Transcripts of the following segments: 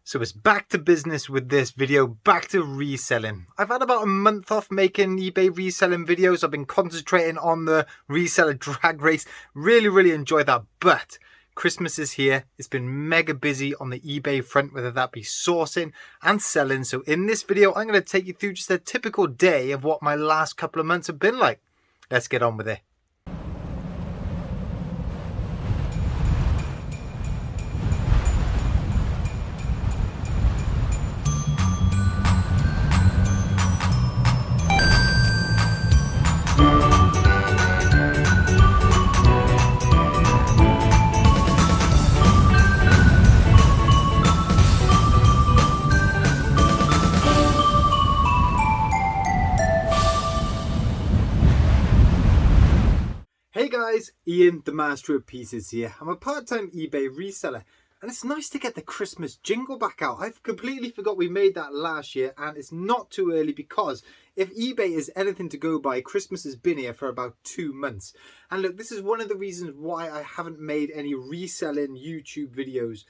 So it's back to business with this video, back to reselling. I've had about a month off making eBay reselling videos. I've been concentrating on the reseller drag race. Really enjoyed that, but Christmas is here. It's been mega busy on the eBay front, whether that be sourcing and selling. So in this video, I'm going to take you through just a typical day of what my last couple of months have been like. Let's get on with it. Hey guys, Ian, the Master of Pieces here. I'm a part-time eBay reseller and it's nice to get the Christmas jingle back out. I've completely forgot we made that last year and it's not too early because if eBay is anything to go by, Christmas has been here for about 2 months. And look, this is one of the reasons why I haven't made any reselling YouTube videos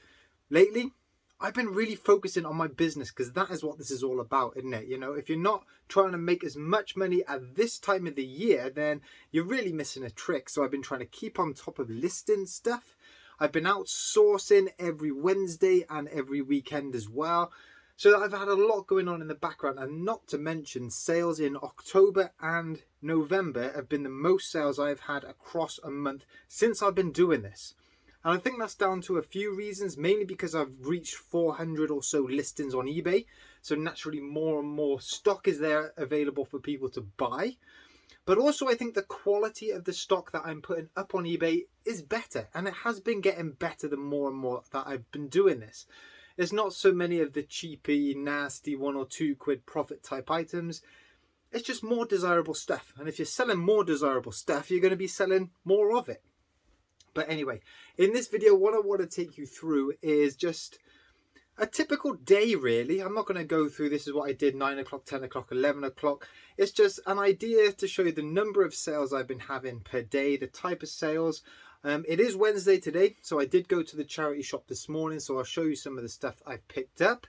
lately. I've been really focusing on my business because that is what this is all about, isn't it? You know, if you're not trying to make as much money at this time of the year, then you're really missing a trick. So I've been trying to keep on top of listing stuff. I've been out sourcing every Wednesday and every weekend as well. So I've had a lot going on in the background, and not to mention sales in October and November have been the most sales I've had across a month since I've been doing this. And I think that's down to a few reasons, mainly because I've reached 400 or so listings on eBay. So naturally more and more stock is there available for people to buy. But also I think the quality of the stock that I'm putting up on eBay is better. And it has been getting better the more and more that I've been doing this. There's not so many of the cheapy, nasty 1 or 2 quid profit type items. It's just more desirable stuff. And if you're selling more desirable stuff, you're going to be selling more of it. But anyway, in this video, what I want to take you through is just a typical day, really. I'm not going to go through this is what I did 9 o'clock, 10 o'clock, 11 o'clock. It's just an idea to show you the number of sales I've been having per day, the type of sales. It is Wednesday today, so I did go to the charity shop this morning, so I'll show you some of the stuff I've picked up.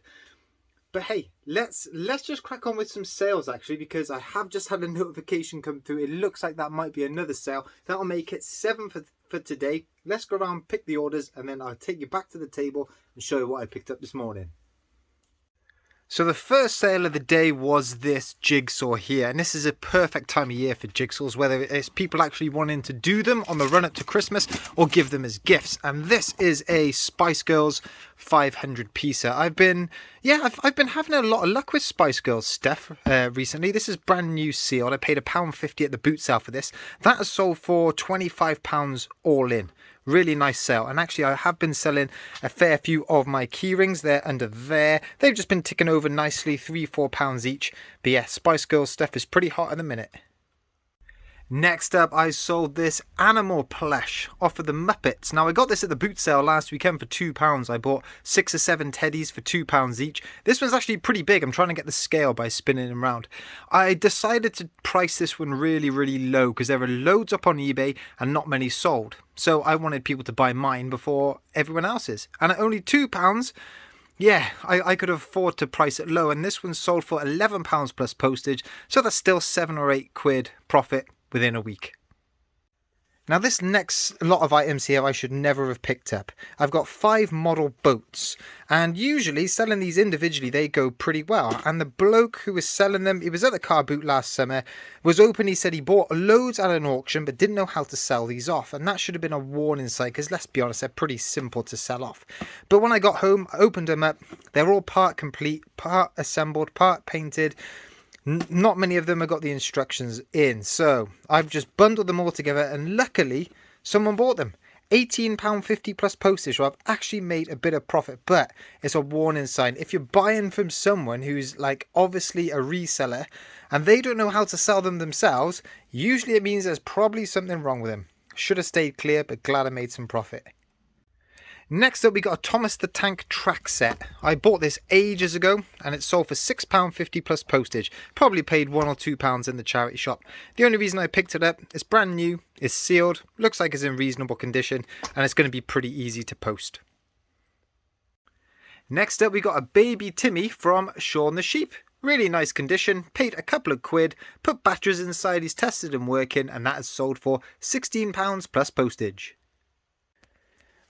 But hey, let's just crack on with some sales actually, because I have just had a notification come through. It looks like that might be another sale. That'll make it 7 for today. Let's go around, pick the orders, and then I'll take you back to the table and show you what I picked up this morning. So the first sale of the day was this jigsaw here, and this is a perfect time of year for jigsaws, whether it's people actually wanting to do them on the run up to Christmas or give them as gifts. And this is a Spice Girls 500 piecer. I've been having a lot of luck with Spice Girls stuff recently. This is brand new sealed. I paid £1.50 at the boot sale for this. That has sold for £25 all in. Really nice sale. And actually I have been selling a fair few of my key rings. They're under there. They've just been ticking over nicely, £3-4 each. But yeah, Spice Girls stuff is pretty hot at the minute. Next up, I sold this animal plush off of the Muppets. Now, I got this at the boot sale last weekend for £2. I bought 6 or 7 teddies for £2 each. This one's actually pretty big. I'm trying to get the scale by spinning them around. I decided to price this one really low because there are loads up on eBay and not many sold. So I wanted people to buy mine before everyone else's. And at only £2, yeah, I could afford to price it low. And this one sold for £11 plus postage. So that's still 7 or 8 quid profit within a week. Now this next lot of items here I should never have picked up. I've got 5 model boats, and usually selling these individually they go pretty well. And the bloke who was selling them, he was at the car boot last summer, was open. He said he bought loads at an auction but didn't know how to sell these off, and that should have been a warning sign because let's be honest, they're pretty simple to sell off. But when I got home, I opened them up, they're all part complete, part assembled, part painted. Not many of them have got the instructions in, so I've just bundled them all together and luckily someone bought them. £18.50 plus postage, so I've actually made a bit of profit, but it's a warning sign. If you're buying from someone who's like obviously a reseller and they don't know how to sell them themselves, usually it means there's probably something wrong with them. Should have stayed clear, but glad I made some profit. Next up, we got a Thomas the Tank track set. I bought this ages ago and it sold for £6.50 plus postage. Probably paid £1 or £2 in the charity shop. The only reason I picked it up, it's brand new, it's sealed, looks like it's in reasonable condition, and it's going to be pretty easy to post. Next up we got a baby Timmy from Shaun the Sheep. Really nice condition, paid a couple of quid, put batteries inside, he's tested and working, and that is sold for £16 plus postage.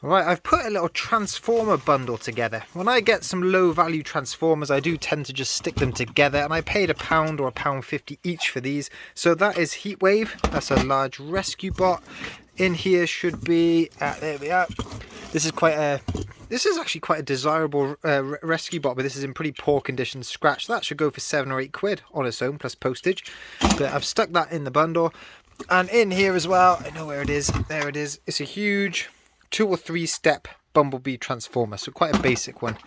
Right, I've put a little transformer bundle together. When I get some low value transformers, I do tend to just stick them together, and I paid £1 or £1.50 each for these. So that is Heatwave, that's a large rescue bot. In here should be, there we are. This is actually quite a desirable rescue bot, but this is in pretty poor condition, scratched. That should go for 7 or 8 quid on its own plus postage. But I've stuck that in the bundle. And in here as well, I know where it is, there it is. It's a huge 2 or 3 step bumblebee transformer, so quite a basic one.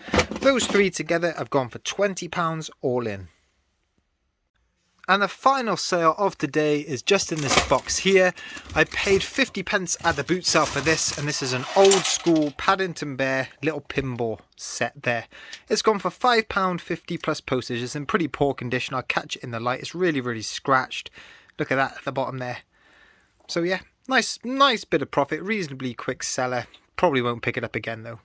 Those 3 together have gone for £20 all in. And the final sale of today is just in this box here. I paid 50p at the boot sale for this, and this is an old school Paddington Bear little pinball set there. It's gone for £5.50 plus postage. It's in pretty poor condition. I'll catch it in the light. It's really scratched. Look at that at the bottom there. So yeah, nice bit of profit, reasonably quick seller. Probably won't pick it up again though.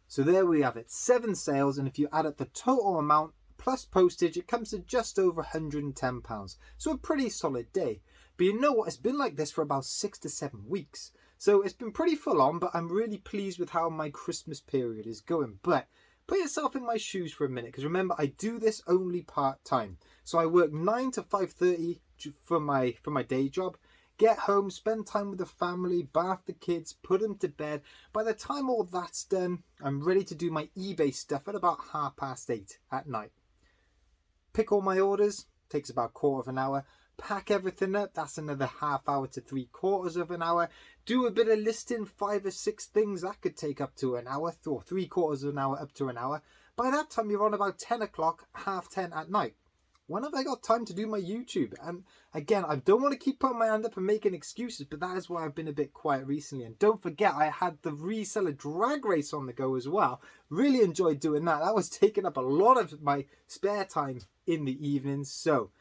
So there we have it, 7 sales, and if you add up the total amount plus postage, it comes to just over £110. So a pretty solid day. But you know what, it's been like this for about 6 to 7 weeks. So it's been pretty full on, but I'm really pleased with how my Christmas period is going. But put yourself in my shoes for a minute, because remember, I do this only part-time. So I work 9 to 5:30 for my day job. Get home, spend time with the family, bath the kids, put them to bed. By the time all that's done, I'm ready to do my eBay stuff at about 8:30 at night. Pick all my orders, takes about 1/4 of an hour. Pack everything up, that's another ½ hour to 3/4 of an hour. Do a bit of listing, 5 or 6 things, that could take up to an hour, or 3/4 of an hour up to an hour. By that time you're on about 10 o'clock, 10:30 at night. When have I got time to do my YouTube? And again, I don't want to keep putting my hand up and making excuses, but that is why I've been a bit quiet recently. And don't forget, I had the reseller drag race on the go as well. Really enjoyed doing that. That was taking up a lot of my spare time in the evenings. So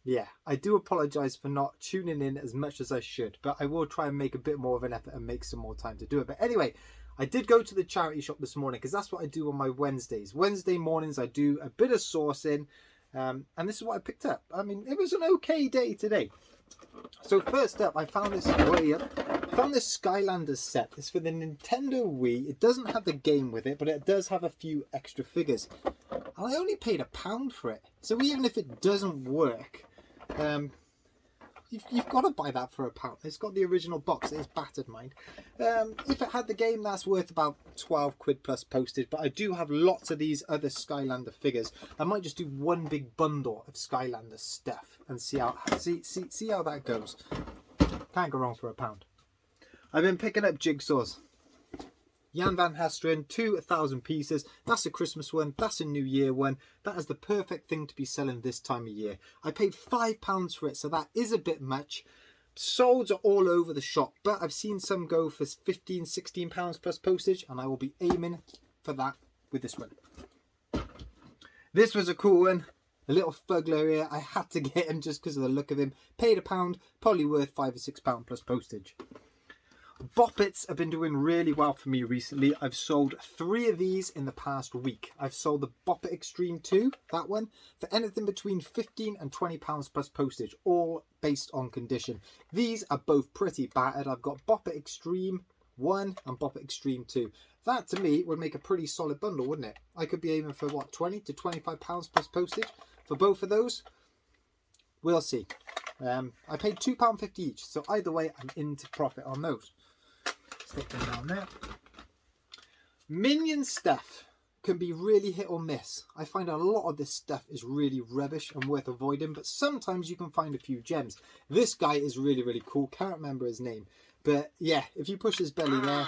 yeah, I do apologize for not tuning in as much as I should, but I will try and make a bit more of an effort and make some more time to do it. But anyway, I did go to the charity shop this morning, because that's what I do on my Wednesdays. Wednesday mornings, I do a bit of sourcing. And this is what I picked up. I mean, it was an okay day today. So first up, I found this Skylanders set. It's for the Nintendo Wii. It doesn't have the game with it, but it does have a few extra figures. And I only paid £1 for it. So even if it doesn't work, you've got to buy that for £1. It's got the original box. It's battered, mind. If it had the game, that's worth about 12 quid plus postage. But I do have lots of these other Skylander figures. I might just do one big bundle of Skylander stuff and see how that goes. Can't go wrong for £1. I've been picking up jigsaws. Jan van Hesteren, 2,000 pieces. That's a Christmas one. That's a New Year one. That is the perfect thing to be selling this time of year. I paid £5 for it, so that is a bit much. Solds are all over the shop, but I've seen some go for £15, £16 plus postage, and I will be aiming for that with this one. This was a cool one. A little fuggler here. I had to get him just because of the look of him. Paid £1, probably worth £5 or £6 plus postage. Boppets have been doing really well for me recently. I've sold 3 of these in the past week. I've sold the Boppet Extreme 2, that one, for anything between £15 and £20 plus postage, all based on condition. These are both pretty battered. I've got Boppet Extreme 1 and Boppet Extreme 2. That to me would make a pretty solid bundle, wouldn't it? I could be aiming for what, £20 to £25 plus postage for both of those? We'll see. I paid £2.50 each, so either way I'm into profit on those. Stick them down there. Minion stuff can be really hit or miss. I find a lot of this stuff is really rubbish and worth avoiding, but sometimes you can find a few gems. This guy is really cool. Can't remember his name, but yeah, if you push his belly there,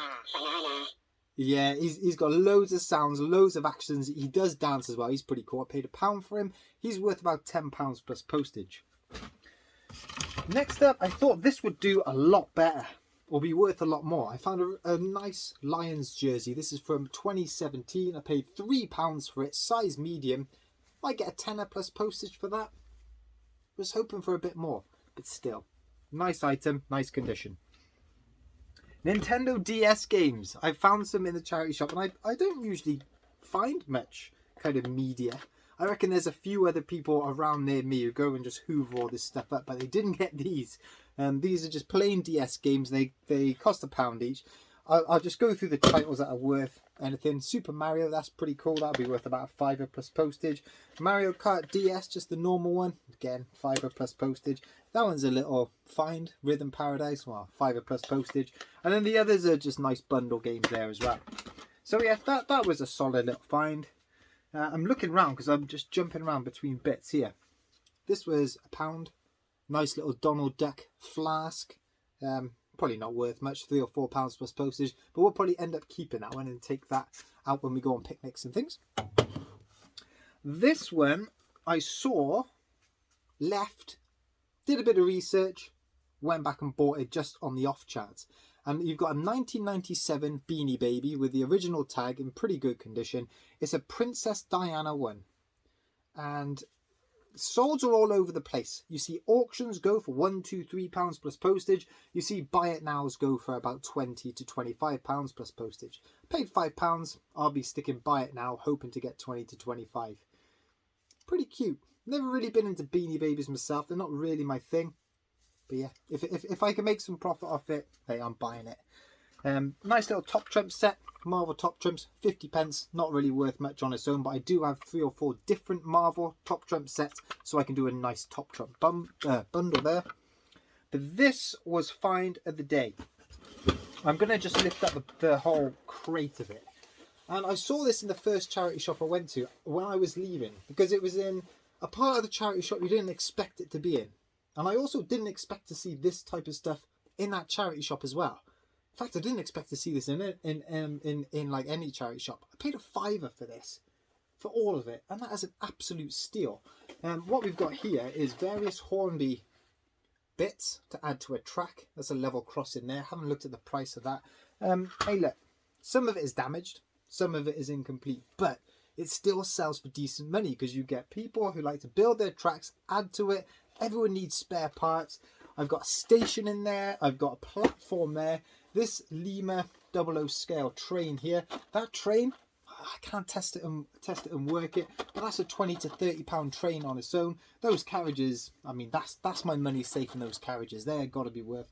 yeah, he's got loads of sounds, loads of actions. He does dance as well. He's pretty cool. I paid £1 for him. He's worth about £10 plus postage. Next up, I thought this would do a lot better, or be worth a lot more. I found a nice Lions jersey. This is from 2017. I paid £3 for it, size medium. Might get a tenner plus postage for that. Was hoping for a bit more, but still. Nice item, nice condition. Nintendo DS games. I found some in the charity shop, and I don't usually find much kind of media. I reckon there's a few other people around near me who go and just hoover all this stuff up, but they didn't get these. These are just plain DS games. They cost £1 each. I'll just go through the titles that are worth anything. Super Mario, that's pretty cool. That'll be worth about £5 plus postage. Mario Kart DS, just the normal one. Again, £5 plus postage. That one's a little find. Rhythm Paradise, well, £5 plus postage. And then the others are just nice bundle games there as well. So yeah, that was a solid little find. I'm looking around because I'm just jumping around between bits here. This was £1. Nice little Donald Duck Flask. Probably not worth much, £3 or £4 plus postage, but we'll probably end up keeping that one and take that out when we go on picnics and things. This one I saw, left, did a bit of research, went back and bought it just on the off chance. And you've got a 1997 Beanie Baby with the original tag in pretty good condition. It's a Princess Diana one. And solds are all over the place. You see auctions go for £1, £2, £3 plus postage. You see buy it nows go for about £20 to £25 plus postage. Paid £5. I'll be sticking buy it now, hoping to get 20 to 25. Pretty cute. Never really been into Beanie Babies myself. They're not really my thing. But yeah, if I can make some profit off it, hey, I'm buying it. Nice little top trump set. Marvel top trumps, 50p. Not really worth much on its own, but I do have 3 or 4 different Marvel top trump sets, so I can do a nice top trump bundle there. But this was find of the day. I'm going to just lift up the whole crate of it. And I saw this in the first charity shop I went to when I was leaving, because it was in a part of the charity shop you didn't expect it to be in. And I also didn't expect to see this type of stuff in that charity shop as well. In fact, I didn't expect to see this in like any charity shop. I paid £5 for this, for all of it, and that is an absolute steal. What we've got here is various Hornby bits to add to a track. There's a level crossing there. Haven't looked at the price of that. Hey, look, some of it is damaged, some of it is incomplete, but it still sells for decent money because you get people who like to build their tracks, add to it. Everyone needs spare parts. I've got a station in there. I've got a platform there. This Lima 00 scale train here. That train, I can't test it and work it, but that's a £20 to £30 train on its own. Those carriages, I mean, that's my money safe in those carriages. They're got to be worth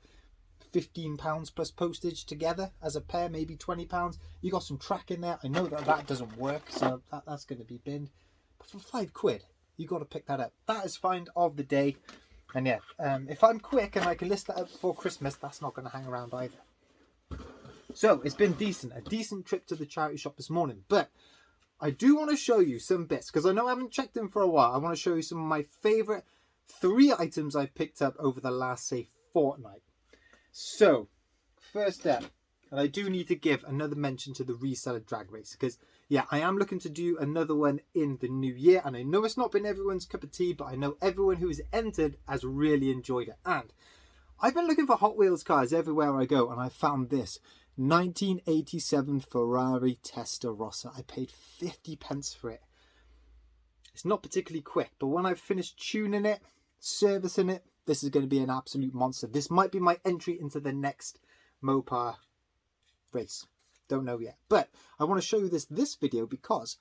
£15 plus postage together as a pair, maybe £20. You got some track in there. I know that doesn't work, so that's going to be binned. But for £5, you got to pick that up. That is find of the day. And yeah, if I'm quick and I can list that up before Christmas, that's not going to hang around either. So it's been a decent trip to the charity shop this morning. But I do want to show you some bits, because I know I haven't checked in for a while. I want to show you some of my favourite 3 items I've picked up over the last, say, fortnight. So, first up, and I do need to give another mention to the reseller drag race, because yeah, I am looking to do another one in the new year, and I know it's not been everyone's cup of tea, but I know everyone who has entered has really enjoyed it. And I've been looking for Hot Wheels cars everywhere I go, and I found this 1987 Ferrari Testarossa. I paid 50p for it. It's not particularly quick, but when I've finished tuning it, servicing it, this is going to be an absolute monster. This might be my entry into the next Mopar race. Don't know yet. But I want to show you this video because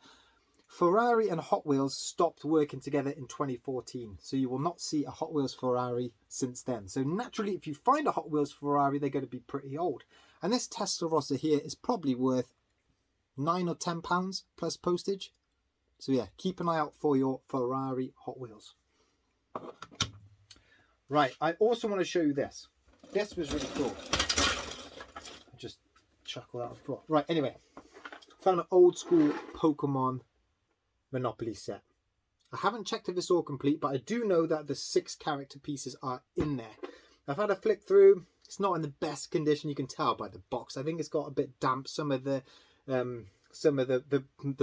Ferrari and Hot Wheels stopped working together in 2014. So you will not see a Hot Wheels Ferrari since then. So naturally, if you find a Hot Wheels Ferrari, they're going to be pretty old. And this Testarossa here is probably worth £9 or £10 plus postage. So yeah, keep an eye out for your Ferrari Hot Wheels. Right, I also want to show you this. This was really cool. Just chuckle that on the floor. Right, anyway, found an old school Pokemon Monopoly set. I haven't checked if it's all complete, but I do know that the 6 character pieces are in there. I've had a flick through. It's not in the best condition, you can tell by the box. I think it's got a bit damp. Some of the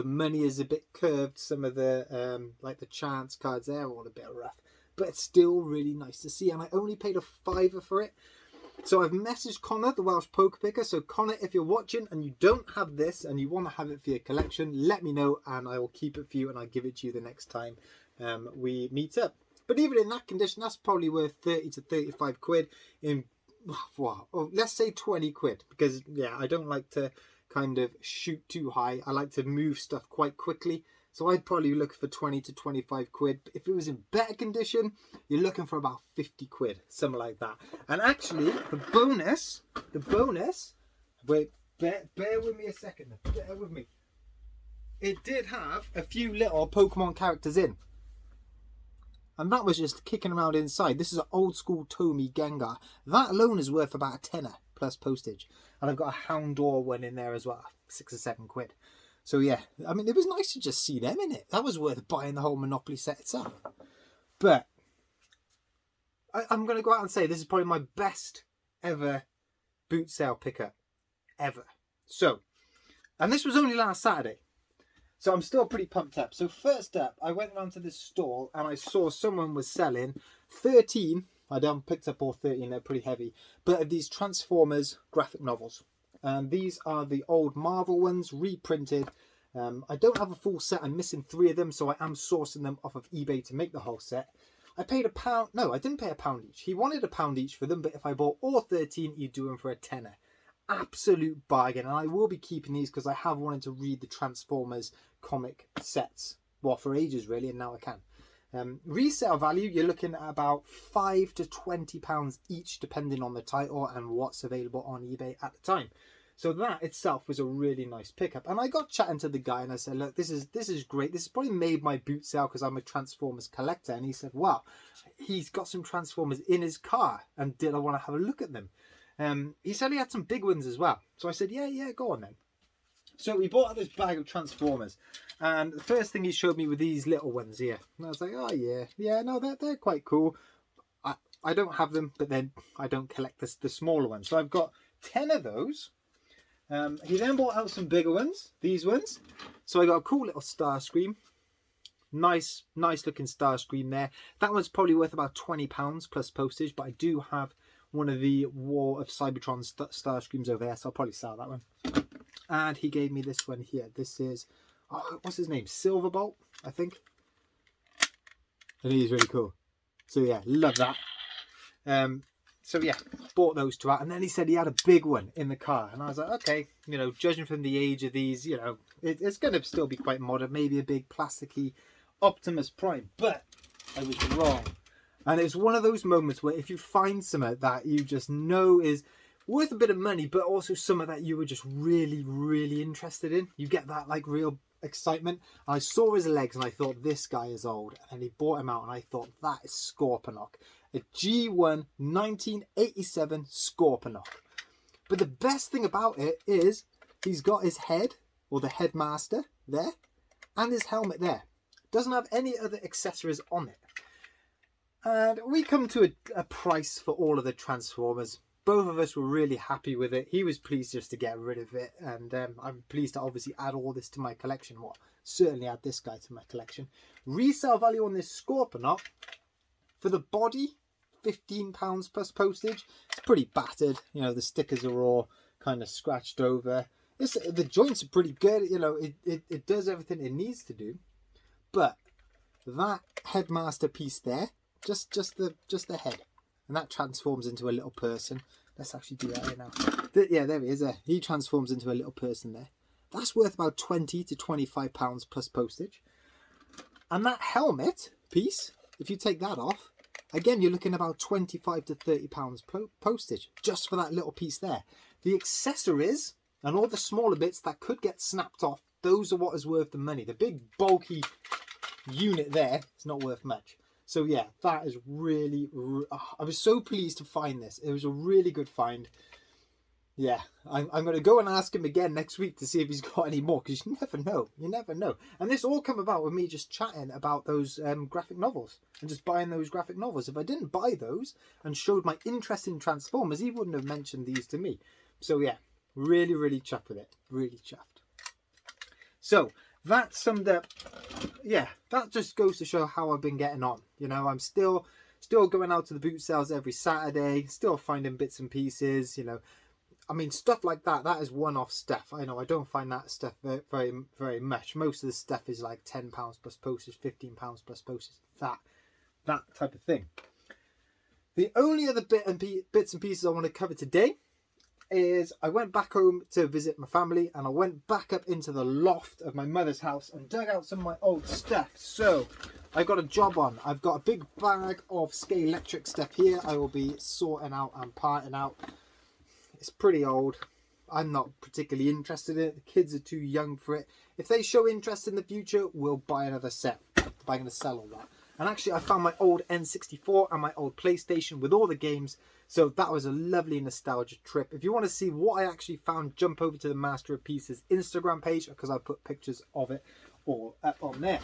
money is a bit curved. Some of the like the chance cards there are all a bit rough. But it's still really nice to see, and I only paid £5 for it. So I've messaged Connor, the Welsh Pokepicker. So Connor, if you're watching and you don't have this and you want to have it for your collection, let me know and I will keep it for you and I'll give it to you the next time we meet up. But even in that condition, that's probably worth 30 to 35 quid in well, let's say 20 quid, because yeah, I don't like to kind of shoot too high. I like to move stuff quite quickly. So I'd probably look for 20 to 25 quid. If it was in better condition, you're looking for about 50 quid, something like that. And actually, the bonus, wait, bear with me a second, bear with me. It did have a few little Pokemon characters in. And that was just kicking around inside. This is an old school Tomy Gengar. That alone is worth about a tenner plus postage. And I've got a Houndour one in there as well, 6 or 7 quid. So yeah, I mean, it was nice to just see them in it. That was worth buying the whole Monopoly set itself. But I'm going to go out and say this is probably my best ever boot sale pickup ever. So, and this was only last Saturday. So I'm still pretty pumped up. So first up, I went around to this stall and I saw someone was selling 13, I done picked up all 13, they're pretty heavy, but of these Transformers graphic novels. And these are the old Marvel ones, reprinted. I don't have a full set, I'm missing 3 of them, so I am sourcing them off of eBay to make the whole set. I paid £1, no, I didn't pay £1 each. He wanted £1 each for them, but if I bought all 13, you'd do them for a tenner. Absolute bargain, and I will be keeping these because I have wanted to read the Transformers comic sets, well, for ages really, and now I can. Resale value, you're looking at about £5 to £20 each, depending on the title and what's available on eBay at the time. So that itself was a really nice pickup. And I got chatting to the guy and I said, look, this is great. This has probably made my boot sale because I'm a Transformers collector. And he said, well, he's got some Transformers in his car and did I want to have a look at them? He said he had some big ones as well. So I said, yeah, go on then. So we bought out this bag of Transformers. And the first thing he showed me were these little ones here. And I was like, oh yeah, no, they're quite cool. I don't have them, but then I don't collect the smaller ones. So I've got 10 of those. He then bought out some bigger ones, these ones. So I got a cool little Starscream. Nice looking Starscream there. That one's probably worth about £20 plus postage, but I do have one of the War of Cybertron Starscreams over there, so I'll probably sell that one. And he gave me this one here. This is, what's his name? Silverbolt, I think. And he's really cool. So yeah, love that. So yeah, bought those 2 out, and then he said he had a big one in the car, and I was like, okay, you know, judging from the age of these, you know, it's going to still be quite modern, maybe a big plasticky Optimus Prime, but I was wrong. And it was one of those moments where if you find something that you just know is worth a bit of money, but also something that you were just really, really interested in, you get that like real excitement. And I saw his legs and I thought, this guy is old, and he bought him out and I thought, that is Scorpinock. A G1 1987 Scorpinock. But the best thing about it is he's got his head, or the headmaster there, and his helmet there. Doesn't have any other accessories on it. And we come to a price for all of the Transformers. Both of us were really happy with it. He was pleased just to get rid of it, and I'm pleased to obviously add all this to my collection. Well, certainly add this guy to my collection. Resale value on this Scorpinock, for the body, £15 plus postage. It's pretty battered, you know, the stickers are all kind of scratched over. The joints are pretty good, you know, it does everything it needs to do. But that headmaster piece there, just the head, and that transforms into a little person. Let's actually do that right now. Yeah, there he is there. He transforms into a little person there. That's worth about £20 to £25 plus postage. And that helmet piece, if you take that off, again, you're looking about £25 to £30 postage just for that little piece there. The accessories and all the smaller bits that could get snapped off, those are what is worth the money. The big bulky unit there is not worth much. So yeah, that is really, I was so pleased to find this. It was a really good find. Yeah, I'm going to go and ask him again next week to see if he's got any more, because you never know. You never know. And this all come about with me just chatting about those graphic novels and just buying those graphic novels. If I didn't buy those and showed my interest in Transformers, he wouldn't have mentioned these to me. So yeah, really, really chuffed with it. Really chuffed. So that summed up, yeah, that just goes to show how I've been getting on. You know, I'm still going out to the boot sales every Saturday, still finding bits and pieces, you know. I mean, stuff like that is one-off stuff. I know I don't find that stuff very, very much. Most of the stuff is like £10 plus postage, £15 plus postage, that type of thing. The only other bits and pieces I want to cover today is I went back home to visit my family, and I went back up into the loft of my mother's house and dug out some of my old stuff. So I got a job on. I've got a big bag of Skate Electric stuff here. I will be sorting out and parting out. It's pretty old. I'm not particularly interested in it. The kids are too young for it. If they show interest in the future, we'll buy another set. But I'm going to sell all that. And actually, I found my old N64 and my old PlayStation with all the games. So that was a lovely nostalgia trip. If you want to see what I actually found, jump over to the Master of Pieces Instagram page, because I put pictures of it all up on there.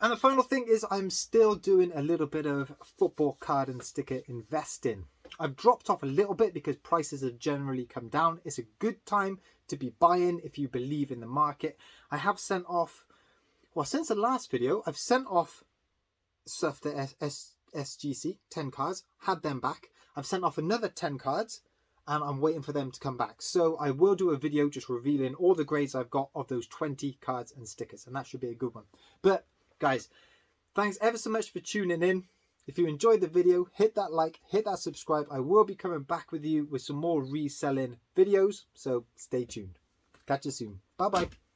And the final thing is I'm still doing a little bit of football card and sticker investing. I've dropped off a little bit because prices have generally come down. It's a good time to be buying if you believe in the market. I have sent off, well, since the last video, I've sent off stuff to SGC, 10 cards, had them back. I've sent off another 10 cards and I'm waiting for them to come back. So I will do a video just revealing all the grades I've got of those 20 cards and stickers, and that should be a good one. But guys, thanks ever so much for tuning in. If you enjoyed the video, hit that like, hit that subscribe. I will be coming back with you with some more reselling videos, so stay tuned. Catch you soon. Bye bye.